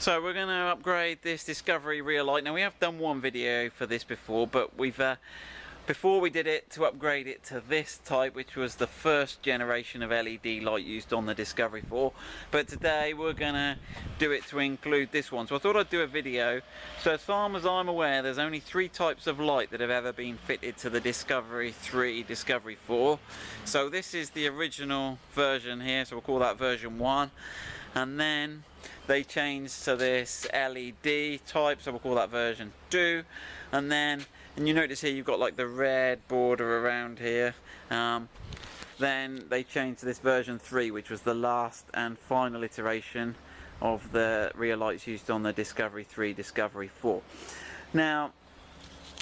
So we're going to upgrade this Discovery rear light. Now we have done one video for this before, but we've before we did it to upgrade it to this type, which was the first generation of LED light used on the Discovery 4. But today we're going to do it to include this one. So I thought I'd do a video. So as far as I'm aware, there's only 3 types of light that have ever been fitted to the Discovery 3, Discovery 4. So this is the original version here, so we'll call that version 1. And then they changed to this LED type, so we'll call that version 2. And you notice here you've got like the red border around here. Then they changed to this version 3, which was the last and final iteration of the rear lights used on the Discovery 3, Discovery 4. Now,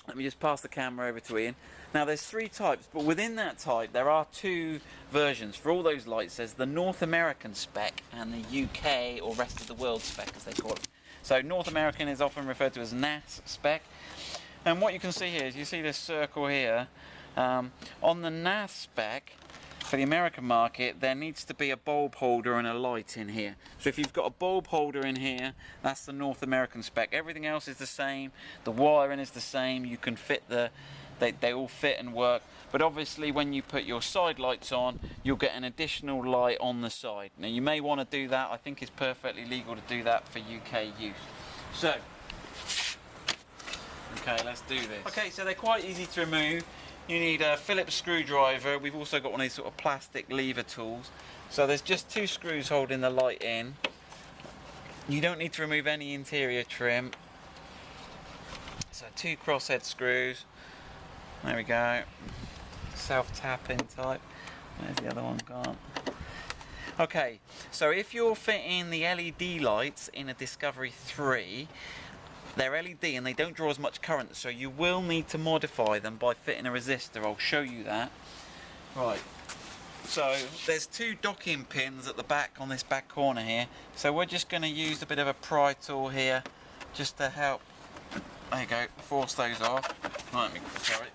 let me just pass the camera over to Ian. Now there's 3 types, but within that type there are 2 versions for all those lights. There's the North American spec and the UK or rest of the world spec, as they call it. So North American is often referred to as NAS spec. And what you can see here is you see this circle here. On the NAS spec, for the American market, there needs to be a bulb holder and a light in here. So if you've got a bulb holder in here, that's the North American spec. Everything else is the same. The wiring is the same. You can fit they all fit and work. But obviously when you put your side lights on, you'll get an additional light on the side. Now you may want to do that. I think it's perfectly legal to do that for UK use. So, okay, let's do this. Okay, so they're quite easy to remove. You need a Phillips screwdriver. We've also got one of these sort of plastic lever tools. So there's just 2 screws holding the light in. You don't need to remove any interior trim. So 2 crosshead screws. There we go. Self-tapping type. Where's the other one gone? Okay, so if you're fitting the LED lights in a Discovery 3, they're LED and they don't draw as much current, so you will need to modify them by fitting a resistor. I'll show you that. Right, so there's 2 docking pins at the back on this back corner here, so we're just going to use a bit of a pry tool here just to help, there you go, force those off. Right, sorry.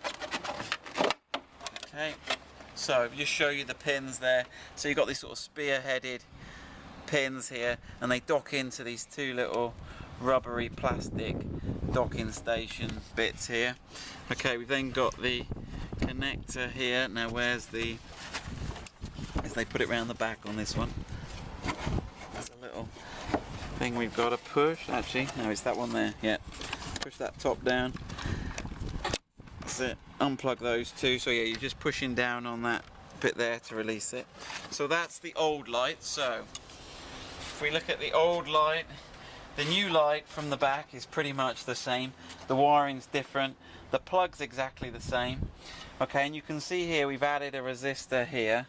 Okay, so just show you the pins there. So you've got these sort of spear-headed pins here, and they dock into these 2 little rubbery plastic docking station bits here. Okay, we've then got the connector here. Now where's the, as they put it around the back on this one, there's a little thing we've got to push. Actually, no, it's that one there. Yeah, push that top down. That's it. Unplug those 2. So yeah, you're just pushing down on that bit there to release it. So that's the old light. So if we look at the old light, the new light from the back is pretty much the same. The wiring's different. The plug's exactly the same. Okay, and you can see here we've added a resistor here.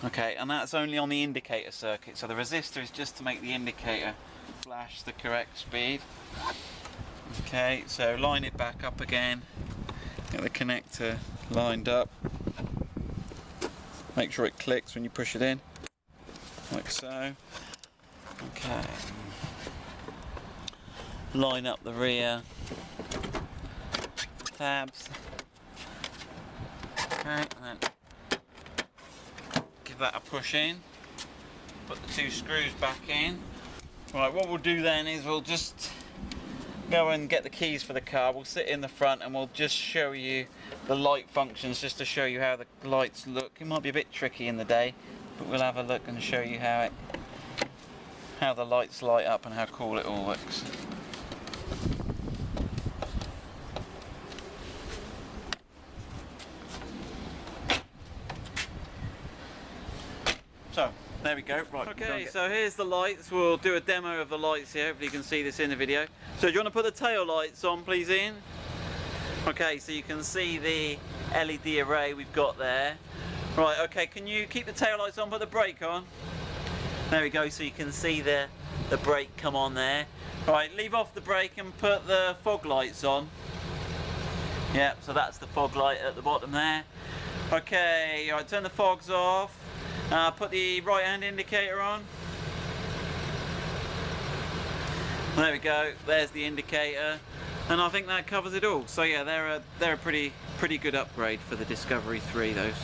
Okay, and that's only on the indicator circuit. So the resistor is just to make the indicator flash the correct speed. Okay, so line it back up again. Get the connector lined up. Make sure it clicks when you push it in, like so. Okay. Line up the rear tabs. Okay, and then give that a push in. Put the 2 screws back in. Right, what we'll do then is we'll just go and get the keys for the car. We'll sit in the front and we'll just show you the light functions, just to show you how the lights look. It might be a bit tricky in the day, but we'll have a look and show you how the lights light up and how cool it all looks. So, there we go. Right. Okay, so here's the lights. We'll do a demo of the lights here. Hopefully you can see this in the video. So do you want to put the tail lights on, please, Ian? Okay, so you can see the LED array we've got there. Right, okay, can you keep the tail lights on, put the brake on? There we go, so you can see the brake come on there. Right, leave off the brake and put the fog lights on. Yep, so that's the fog light at the bottom there. Okay, right, turn the fogs off. Put the right hand indicator on. There we go, there's the indicator. And I think that covers it all. So yeah, they're a pretty good upgrade for the Discovery 3, those.